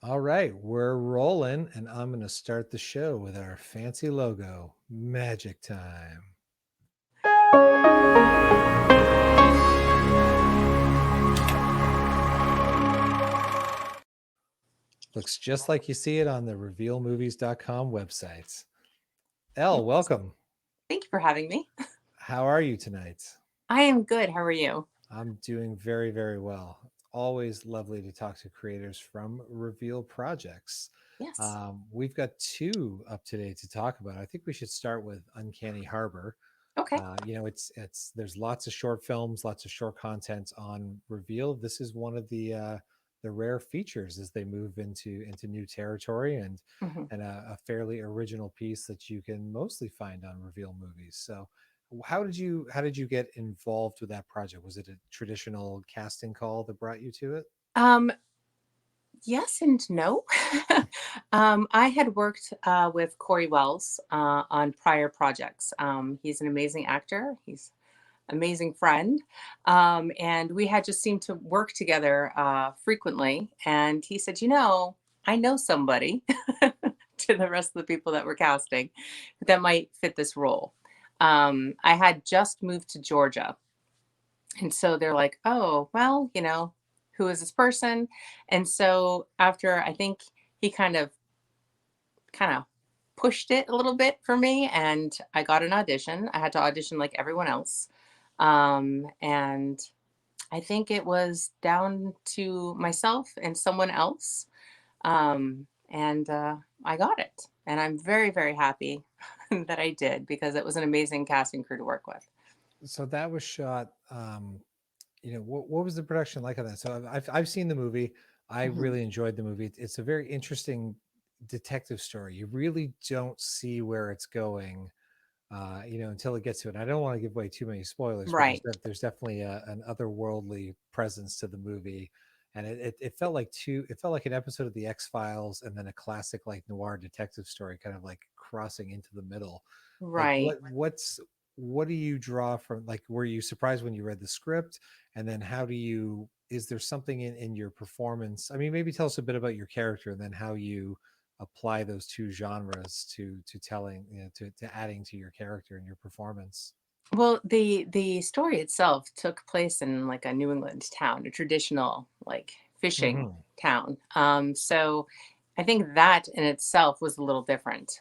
All right, we're rolling, and I'm going to start the show with our fancy logo. Magic time. Looks just like you see it on the revealmovies.com website. Elle, Thanks. welcome. Thank you for having me. How are you tonight? I am good. How are you? I'm doing very, very well. It's always lovely to talk to creators from Reveal projects. Yes. We've got two up today to talk about. I think we should start with Uncanny Harbour. Okay. It's there's lots of short films, lots of short content on Reveeld. This is one of the rare features as they move into new territory hmm and a fairly original piece that you can mostly find on Reveal movies. So how did you get involved with that project? Was it a traditional casting call that brought you to it? Um, yes and no. I had worked with Corey Wells on prior projects. He's an amazing actor. He's an amazing friend. And we had just seemed to work together frequently. And he said, I know somebody to the rest of the people that were casting that might fit this role. I had just moved to Georgia. And so they're like, oh, well, who is this person? And so after I think he kind of pushed it a little bit for me and I got an audition. I had to audition like everyone else. And I think it was down to myself and someone else. And I got it. And I'm very, very happy that I did because it was an amazing casting crew to work with. So that was shot. What was the production like on that? So I've seen the movie. I Mhm. really enjoyed the movie. It's a very interesting detective story. You really don't see where it's going, until it gets to it. I don't want to give away too many spoilers, but Right. there's definitely an otherworldly presence to the movie, and it felt like it felt like an episode of the X Files, and then a classic like noir detective story, kind of like crossing into the middle. Like Right. what do you draw from, like, were you surprised when you read the script, and then how do you, is there something in your performance? I mean, maybe tell us a bit about your character and then how you apply those two genres to telling, to adding to your character and your performance. Well, the story itself took place in like a New England town, a traditional like fishing Hmm. town. So I think that in itself was a little different.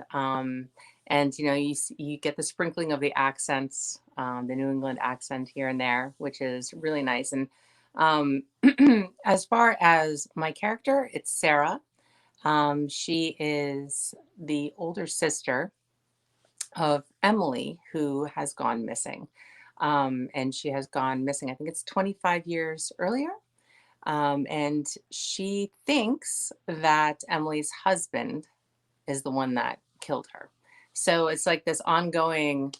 And you get the sprinkling of the accents, the New England accent here and there, which is really nice. And um, as far as my character, it's Sarah. She is the older sister of Emily, who has gone missing. And she has gone missing, I think it's 25 years earlier. And she thinks that Emily's husband is the one that killed her. So it's like this ongoing,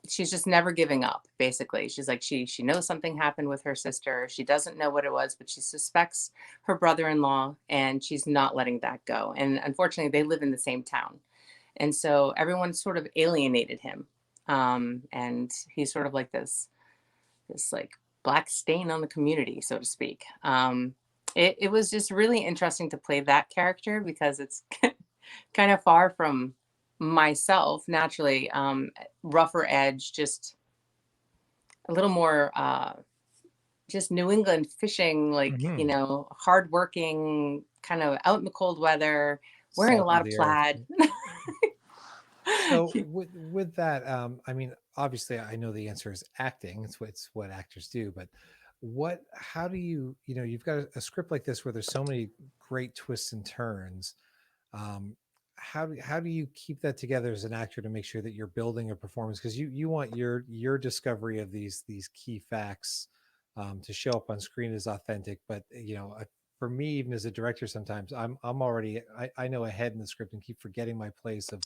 she's just never giving up, basically. She's like, she knows something happened with her sister. She doesn't know what it was, but she suspects her brother-in-law and she's not letting that go. And unfortunately, they live in the same town. And so everyone sort of alienated him. And he's sort of like this like black stain on the community, so to speak. It was just really interesting to play that character because it's kind of far from myself naturally. Rougher edge, just a little more just New England fishing, like, Hmm. hardworking, kind of out in the cold weather, wearing a Salt lot of of the earth. plaid. So with that, I mean, obviously, I know the answer is acting. It's what actors do. But how do you, you've got a script like this where there's so many great twists and turns. Um, how do you keep that together as an actor to make sure that you're building a performance? Because you want your discovery of these key facts, to show up on screen as authentic. But for me, even as a director, sometimes I'm already, I know ahead in the script and keep forgetting my place of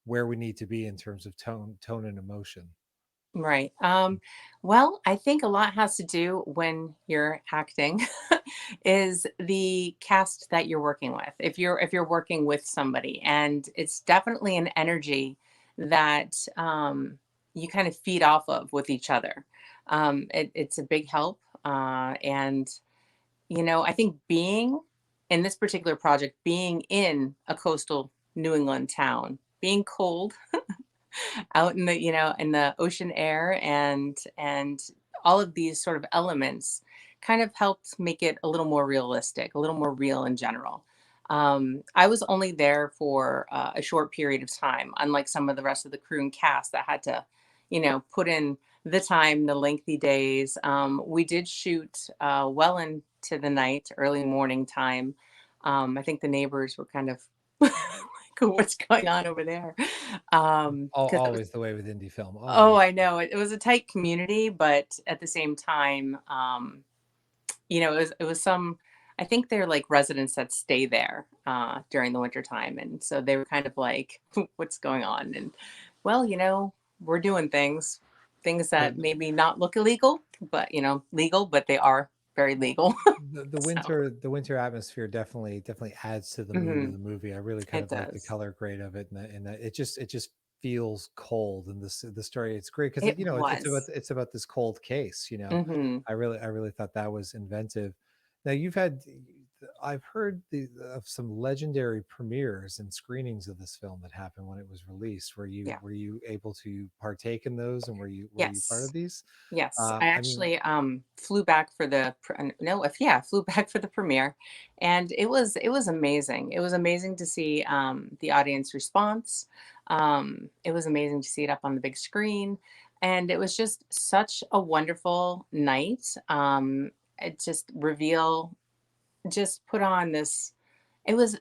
where we need to be in terms of tone and emotion. Right. Well, I think a lot has to do when you're acting is the cast that you're working with. If you're working with somebody, and it's definitely an energy that you kind of feed off of with each other. It's a big help, and I think being in this particular project, being in a coastal New England town, being cold out in the, in the ocean air, and all of these sort of elements kind of helped make it a little more realistic, a little more real in general. I was only there for a short period of time, unlike some of the rest of the crew and cast that had to, put in the time, the lengthy days. We did shoot well into the night, early morning time. I think the neighbors were kind of like, what's going on over there? Because it was, Always the way with indie film. oh, Always. I know it was a tight community, but at the same time, it was some. I think they're like residents that stay there during the winter time, and so they were kind of like, "What's going on?" And well, we're doing things But that maybe not look illegal, but legal, but they are very legal. the So winter atmosphere definitely adds to the mood of mhm, the movie. I really kind it of like the does. color grade of it, and that it just feels cold. And the story, it's great because It it's was. it's about this cold case. Hmm. I really thought that was inventive. Now I've heard of some legendary premieres and screenings of this film that happened when it was released. Were you Yeah. were you able to partake in those, and were you part of Yes. these? Yes, I I mean, actually flew back for the no, if yeah, flew back for the premiere, and it was amazing. It was amazing to see the audience response. It was amazing to see it up on the big screen, and it was just such a wonderful night. It just reveal just put on this. It was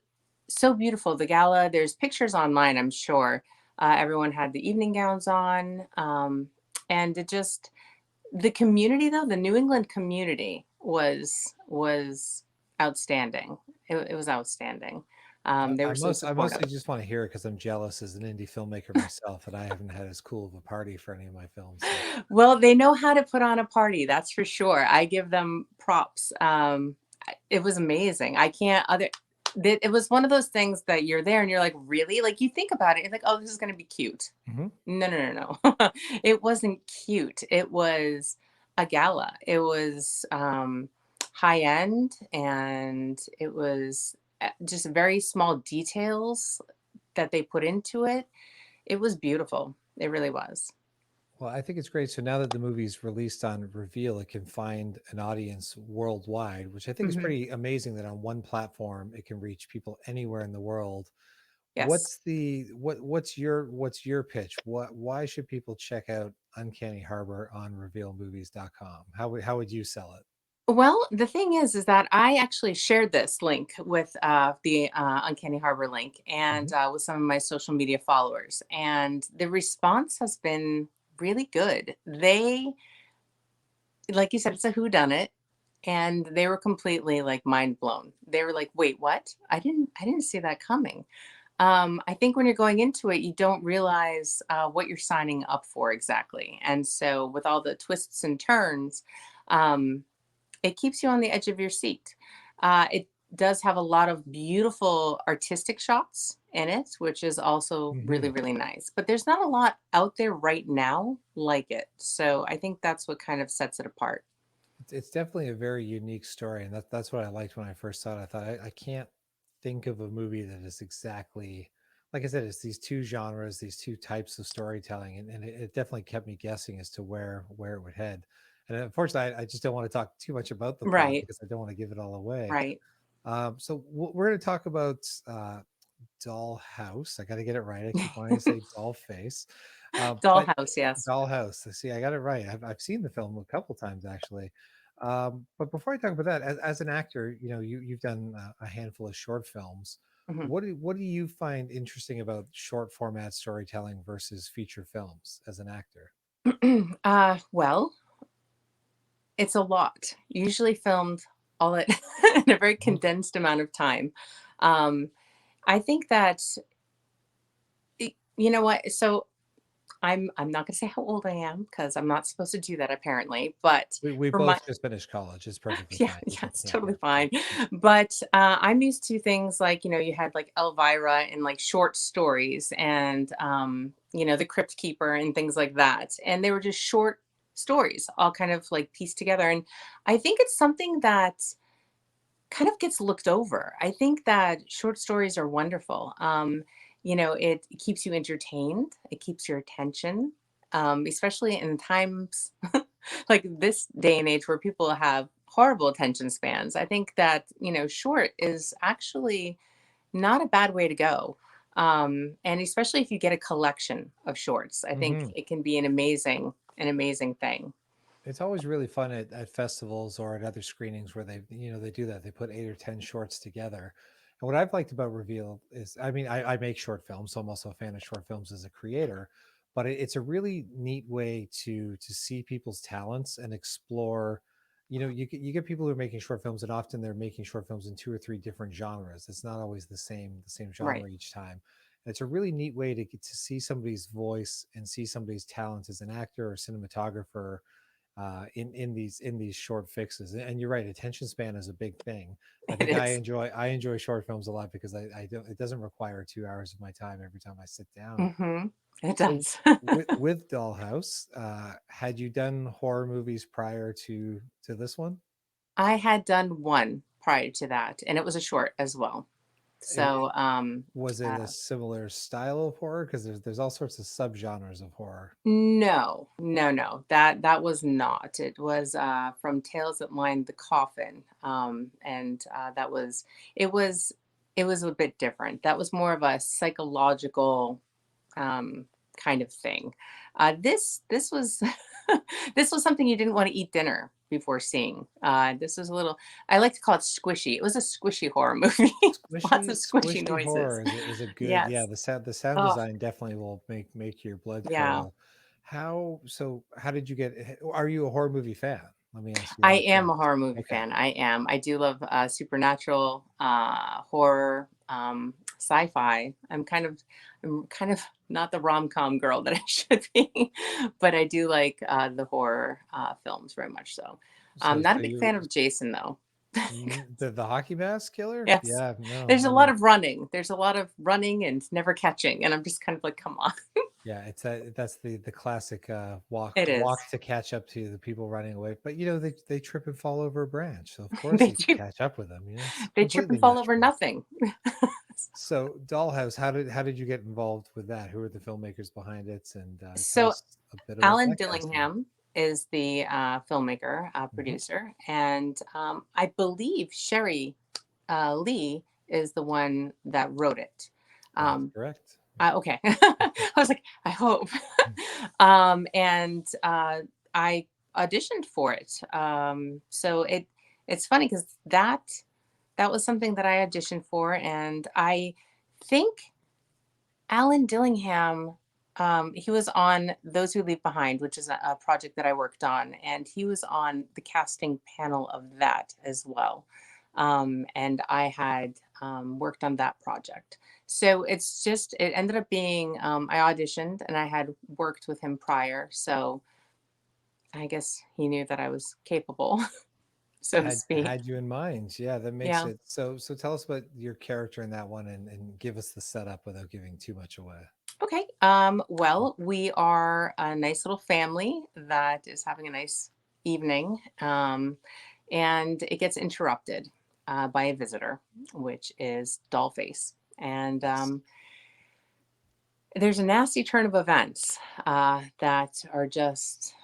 so beautiful. The gala. There's pictures online, I'm sure. Everyone had the evening gowns on, and it just the community, though, the New England community was outstanding. It was outstanding. They were so I mostly supportive. just want to hear it because I'm jealous as an indie filmmaker myself that I haven't had as cool of a party for any of my films. So Well, they know how to put on a party, that's for sure. I give them props. It was amazing. I can't other. It was one of those things that you're there and you're like, really? Like you think about it, you're like, oh, this is going to be cute. Mhm. No, no, no, no. It wasn't cute. It was a gala. It was high end, and it was just very small details that they put into it. It was beautiful. It really was. Well, I think it's great. So now that the movie's released on Reveal, it can find an audience worldwide, which I think is Hmm. pretty amazing that on one platform it can reach people anywhere in the world. Yes. What's your pitch? Why should people check out Uncanny Harbor on revealmovies.com? How would you sell it? Well, the thing is that I actually shared this link with the Uncanny Harbor link and Mhm. with some of my social media followers, and the response has been really good. They, like you said, it's a who done it, and they were completely like mind blown. They were like, "Wait, what? I didn't see that coming." I think when you're going into it, you don't realize what you're signing up for exactly, and so with all the twists and turns. Um, it keeps you on the edge of your seat. It does have a lot of beautiful artistic shots in it, which is also really, Mhm. really nice. But there's not a lot out there right now like it. So I think that's what kind of sets it apart. It's definitely a very unique story, and that's what I liked when I first saw it. I thought I can't think of a movie that is exactly like I said. It's these two genres, these two types of storytelling, and it definitely kept me guessing as to where it would head. And unfortunately, I just don't want to talk too much about the plot Right, because I don't want to give it all away. right. So we're going to talk about Dollhouse. I got to get it right. I keep wanting to say Doll Face, but Dollhouse, yes. Dollhouse. See, I got it right. I've seen the film a couple times actually. But before I talk about that, as an actor, you've done a handful of short films. Mhm. What do you find interesting about short format storytelling versus feature films as an actor? Well, it's a lot. Usually filmed all at in a very Mhm. condensed amount of time. Um, I think that you know what? So I'm not gonna say how old I am because I'm not supposed to do that apparently, but We for my both just finished college. It's perfectly yeah, fine. yeah, it's Yeah, totally yeah. fine. But I'm used to things like, you had like Elvira and like short stories and the Crypt Keeper and things like that. And they were just short stories, all kind of like pieced together. And I think it's something that kind of gets looked over. I think that short stories are wonderful. It keeps you entertained, it keeps your attention, especially in times like this day and age where people have horrible attention spans. I think that, short is actually not a bad way to go. And especially if you get a collection of shorts, I think Hmm. it can be an amazing thing. It's always really fun at festivals or at other screenings where they do that. They put 8 or 10 shorts together. And what I've liked about Reveal is, I mean, I make short films, so I'm also a fan of short films as a creator. But it's a really neat way to see people's talents and explore. You get people who are making short films, and often they're making short films in 2 or 3 different genres. It's not always the same Right. genre each time. And it's a really neat way to get to see somebody's voice and see somebody's talents as an actor or cinematographer in these short fixes. And you're right, attention span is a big thing. I It think i is. enjoy i enjoy short films a lot because I don't it doesn't require 2 hours of my time every time I sit down. Hmm. It So does. with Dollhouse, had you done horror movies prior to this one? I had done one prior to that, and it was a short as well. it, So, was it a uh, similar style of horror? Because there's all sorts of subgenres of horror. no, no, no, that was not. It was from Tales That Line the Coffin, and it was it was a bit different. That was more of a psychological um, kind of thing. This was this was something you didn't want to eat dinner before seeing. This was a little. I like to call it squishy. It was a squishy horror movie. Lots of squishy Squishy noises. horror is a good, yeah, Yes. the sound Oh, design definitely will make your blood yeah. curdle. How did you get, are you a horror movie fan? Let me ask you I that am a first. horror movie Okay. fan. I am. I do love supernatural, horror, sci-fi. I'm kind of not the rom-com girl that I should be, but I do like the horror films very much so. So Not so a big you fan of Jason though. the hockey mask killer? Yes. Yeah, no, There's a I lot mean, of running. There's a lot of running and never catching, and I'm just kind of like, come on. yeah, that's the classic walk It is. walk to catch up to the people running away. But they trip and fall over a branch, so of course They you can do. catch up with them. It's They trip and completely fall over natural. nothing. So Dollhouse, how did you get involved with that? Who are the filmmakers behind it? And tell So us a bit about Alan that guy's name. Dillingham is the filmmaker, Hmm. producer, and I believe Sherry Lee is the one that wrote it. That's Um, correct. okay, I was like, I hope. And I auditioned for it. So it's funny because that was something that I auditioned for, and I think Alan Dillingham, he was on Those Who Leave Behind, which is a project that I worked on, and he was on the casting panel of that as well. And I had worked on that project. So it ended up being, I auditioned and I had worked with him prior. So I guess he knew that I was capable, so to speak. Had you in mind. Yeah, that makes Yeah. it so. Tell us about your character in that one, and give us the setup without giving too much away. Okay. Well, we are a nice little family that is having a nice evening, and it gets interrupted by a visitor, which is Dollface. And Yes. there's a nasty turn of events that are just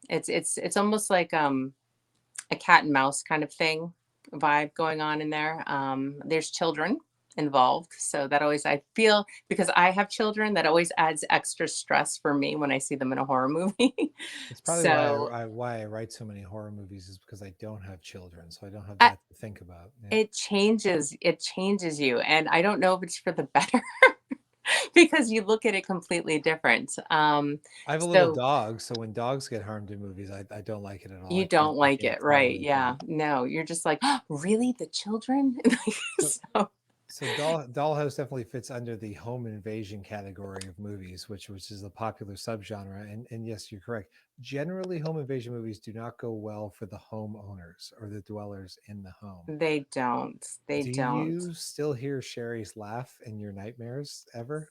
it's almost like a cat and mouse kind of thing vibe going on in there. There's children involved. So that always, I feel, because I have children, that always adds extra stress for me when I see them in a horror movie. It's probably why So why I write so many horror movies, is because I don't have children, so I don't have I, that to think about. Yeah. it changes you. And I don't know if it's for the better because you look at it completely different. I have a little So dog, so when dogs get harmed in movies, I don't like it at all. you I can't don't I like can't it, right? tolerate Yeah. that. No, you're just like, oh, really? The children? So So Dollhouse definitely fits under the home invasion category of movies, which is a popular subgenre. And yes, you're correct. Generally, home invasion movies do not go well for the homeowners or the dwellers in the home. they don't. They Do don't. you still hear Sherry's laugh in your nightmares ever?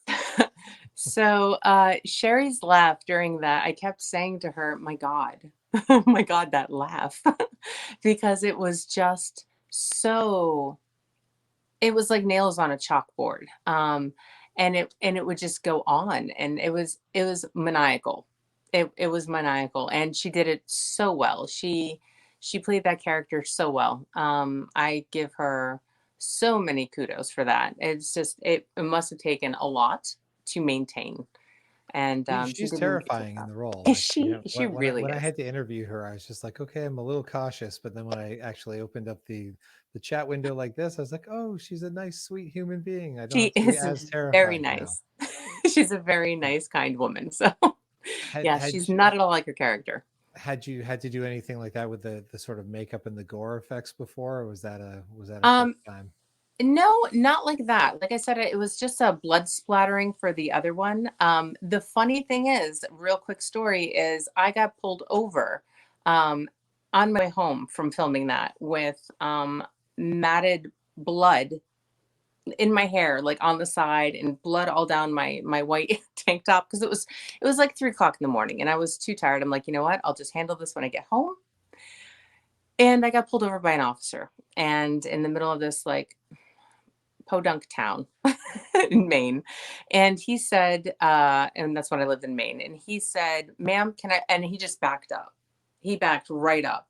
So Sherry's laugh during that, I kept saying to her, my God, oh my God, that laugh. Because it was just so it was like nails on a chalkboard. And it would just go on, and it was maniacal. It was maniacal, and she did it so well. She played that character so well. I give her so many kudos for that. It's just it must have taken a lot to maintain, and she She's did an amazing terrifying in job. the role. Is Like, you she? know, She really when I is. had to interview her, I was just like, okay, I'm a little cautious. But then when I actually opened up the chat window like this, I was like, oh, she's a nice, sweet human being. I don't She have to be is as very terrified now. nice. She's a very nice, kind woman. So, Had yeah, had she's you, not at all like her character. had you had to do anything like that with the sort of makeup and the gore effects before, or was that a first Um, time? no, not like that. Like I said, it was just a blood splattering for the other one. The funny thing is, real quick story is I got pulled over um, on my way home from filming that with matted blood in my hair, like on the side, and blood all down my white tank top, because it was like 3 o'clock in the morning, and I was too tired. I'm like, you know what? I'll just handle this when I get home. And I got pulled over by an officer, and in the middle of this like podunk town in Maine. And he said, and that's when I lived in Maine. And he said, ma'am, can I? And he just backed up. He backed right up.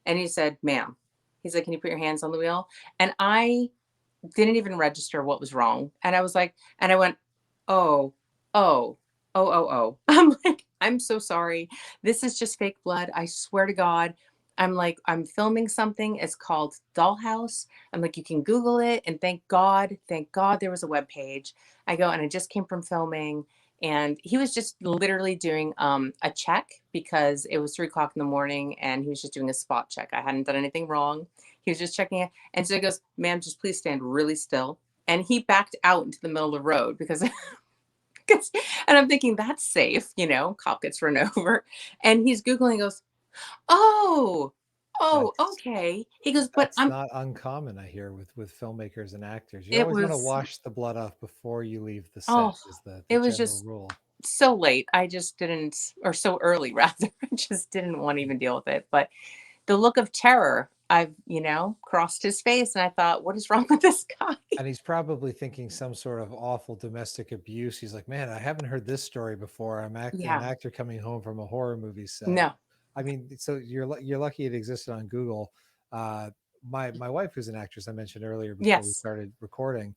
And he said, ma'am, he's like, can you put your hands on the wheel? And I didn't even register what was wrong. And I was like, and I went, oh, oh, oh. I'm like, I'm so sorry. This is just fake blood. I swear to God. I'm like, I'm filming something. It's called Dollhouse. I'm like, you can Google it. And thank God there was a web page. I go, and I just came from filming. And he was just literally doing a check because it was 3 o'clock in the morning, and he was just doing a spot check. I hadn't done anything wrong. He was just checking it. And so he goes, ma'am, just please stand really still. And he backed out into the middle of the road because, and I'm thinking, that's safe, cop gets run over. And he's Googling, he goes, oh, oh, That's okay. He goes, but that's not uncommon, I hear, with filmmakers and actors. You it always want to was, wash the blood off before you leave the oh, set, is the it was general just rule. so late. I just didn't, or so early rather. I just didn't want to even deal with it. But the look of terror, crossed his face, and I thought, what is wrong with this guy? And he's probably thinking some sort of awful domestic abuse. He's like, man, I haven't heard this story before. An Yeah, actor coming home from a horror movie set. no, I mean, so you're lucky it existed on Google. Uh, my wife, who's an actress, I mentioned earlier before we yes, started recording,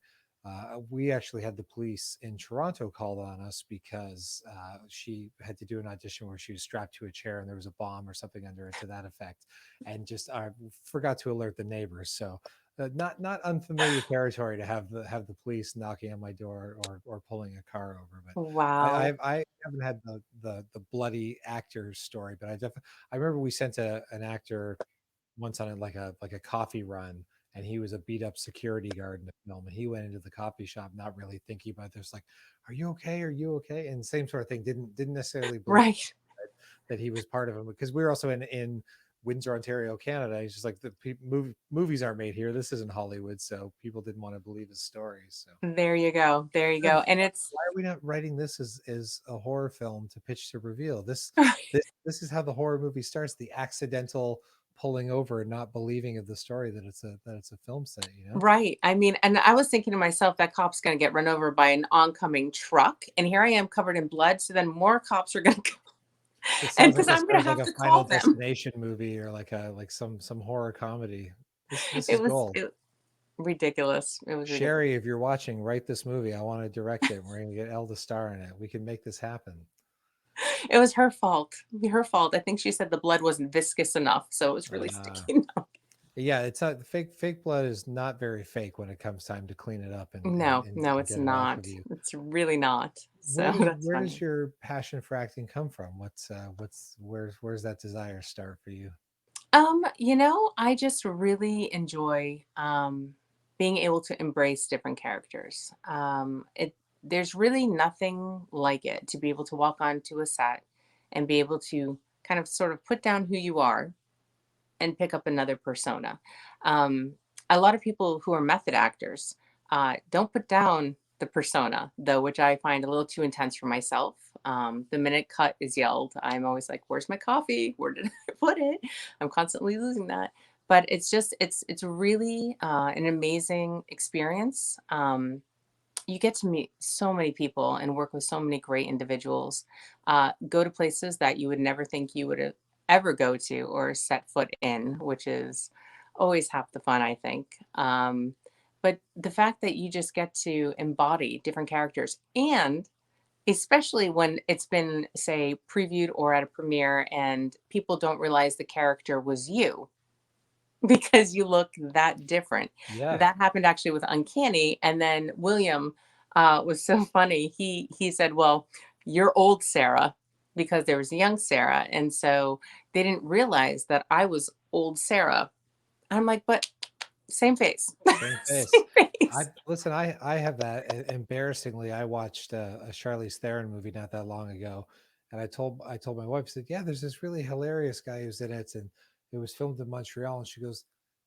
we actually had the police in Toronto called on us because she had to do an audition where she was strapped to a chair and there was a bomb or something under it to that effect, and just forgot to alert the neighbors. So not unfamiliar territory to have the police knocking on my door or pulling a car over. But wow, I haven't had the bloody actor story, but I remember we sent an actor once on like a coffee run, and he was a beat up security guard in the film, and he went into the coffee shop not really thinking about this, like, are you okay, are you okay, and same sort of thing, didn't necessarily believe right. that he was part of it, because we were also in Windsor, Ontario, Canada. He's just like, movies aren't made here. This isn't Hollywood, so people didn't want to believe his stories. So There you go. There you go. And it's why are we not writing this as a horror film to pitch to Reveal? This is how the horror movie starts: the accidental pulling over and not believing of the story that it's a film set. You know, right. I mean, and I was thinking to myself, that cop's going to get run over by an oncoming truck. And here I am covered in blood. So then more cops are going to come. it And sounds like because this I'm going sounds to like have a to Final call them. Destination movie, or like some horror comedy. This It is was gold. ridiculous. It was ridiculous. Sherry, if you're watching, write this movie. I want to direct it. We're going to get Elle to star in it. We can make this happen. It was her fault. Her fault. I think she said the blood wasn't viscous enough. So it was really Uh, sticky. yeah, it's not fake blood is not very fake when it comes time to clean it up No, no, and it's get it off of not. you. It's really not. So that's Where does funny. your passion for acting come from? Where's that desire start for you? I just really enjoy being able to embrace different characters. There's really nothing like it to be able to walk onto a set and be able to kind of sort of put down who you are and pick up another persona. Um, a lot of people who are method actors don't put down the persona, though, which I find a little too intense for myself. The minute cut is yelled, I'm always like, where's my coffee? Where did I put it? I'm constantly losing that. but it's really an amazing experience. You get to meet so many people and work with so many great individuals. Go to places that you would never think you would ever go to or set foot in, which is always half the fun, I think. But the fact that you just get to embody different characters, and especially when it's been, say, previewed or at a premiere and people don't realize the character was you because you look that different. Yeah. That happened actually with Uncanny, and then William was so funny. He said, "Well, you're old Sarah," because there was a young Sarah, and so they didn't realize that I was old Sarah. I'm like, but same face, Same face. same face. I have that. Embarrassingly, I watched a Charlize Theron movie not that long ago, and I told my wife, I said, "Yeah, there's this really hilarious guy who's in it, and it was filmed in Montreal." And she goes,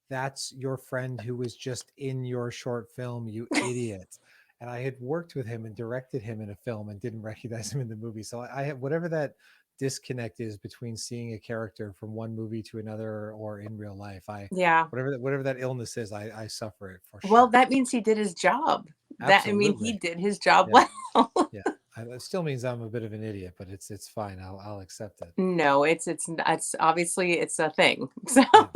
"That's your friend who was just in your short film, you idiot." And I had worked with him and directed him in a film and didn't recognize him in the movie. So I have whatever that disconnect is between seeing a character from one movie to another or in real life. I Yeah. whatever that illness is, I suffer it for Well, sure. that means he did his job. That I mean, he Absolutely. did his job Yeah. well. Yeah. It still means I'm a bit of an idiot, but it's fine. I'll accept it. No, it's obviously it's a thing. So Yeah.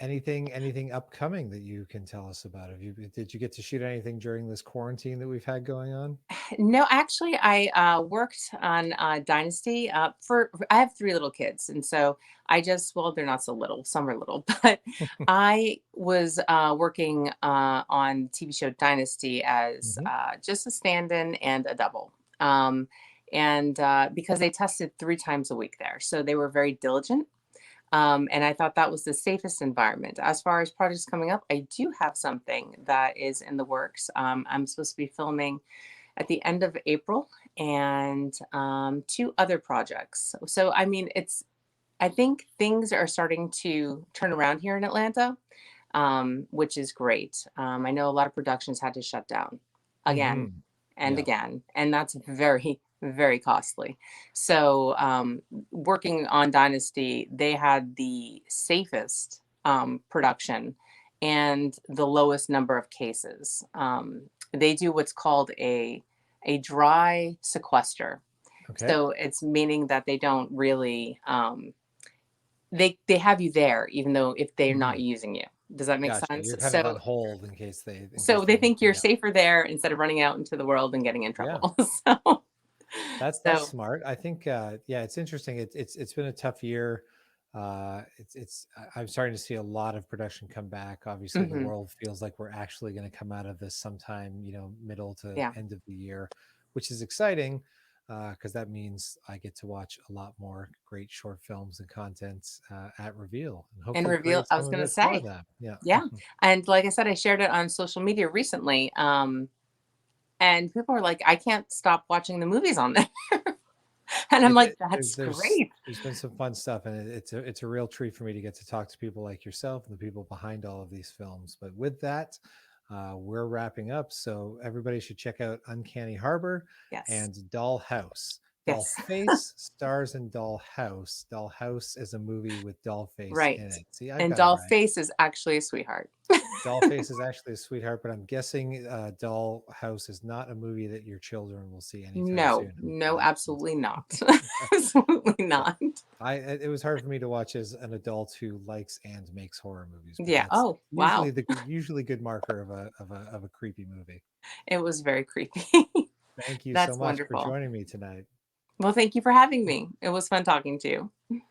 Anything upcoming that you can tell us about? Did you get to shoot anything during this quarantine that we've had going on? no, actually, I worked on Dynasty. I have three little kids, and so I just well, they're not so little. Some are little, but I was working on the TV show Dynasty as Hmm. just a stand-in and a double. Um, and because they tested three times a week there, so they were very diligent. And I thought that was the safest environment. As far as projects coming up, I do have something that is in the works. I'm supposed to be filming at the end of April, and two other projects. So, I mean, I think things are starting to turn around here in Atlanta, which is great. I know a lot of productions had to shut down again Hmm. and Yeah. again, and that's very, very costly. So, working on Dynasty, they had the safest production and the lowest number of cases. They do what's called a dry sequester. Okay. So it's meaning that they don't really they have you there even though if they're not Hmm. using you. Does that make Gotcha. sense? You're kind of on hold in case So they they need think you. you're Yeah. safer there instead of running out into the world and getting in Yeah. trouble. So That's so smart. I think yeah, it's interesting. It's been a tough year. I'm starting to see a lot of production come back. Obviously, the mhm, world feels like we're actually going to come out of this sometime, middle to yeah. end of the year, which is exciting because that means I get to watch a lot more great short films and content at Reveal and And hopefully reveal create I some was of gonna it for say, them. Yeah. yeah. And like I said, I shared it on social media recently. And people are like, I can't stop watching the movies on there. And I'm like, that's great. There's been some fun stuff, and it's a real treat for me to get to talk to people like yourself and the people behind all of these films. But with that, we're wrapping up, so everybody should check out Uncanny Harbor Yes. and Dollhouse. Yes. Dollface stars in Dollhouse. Dollhouse is a movie with Dollface Right. in it. See, I've And got it right. Dollface is actually a sweetheart. Dollface is actually a sweetheart, but I'm guessing Dollhouse is not a movie that your children will see anytime No, soon. no, Hopefully. absolutely not. Absolutely Yeah. not. It was hard for me to watch as an adult who likes and makes horror movies, but Yeah. that's Oh, wow. usually good marker of a creepy movie. It was very creepy. Thank you so That's much for wonderful. joining me tonight. Well, thank you for having me. It was fun talking to you.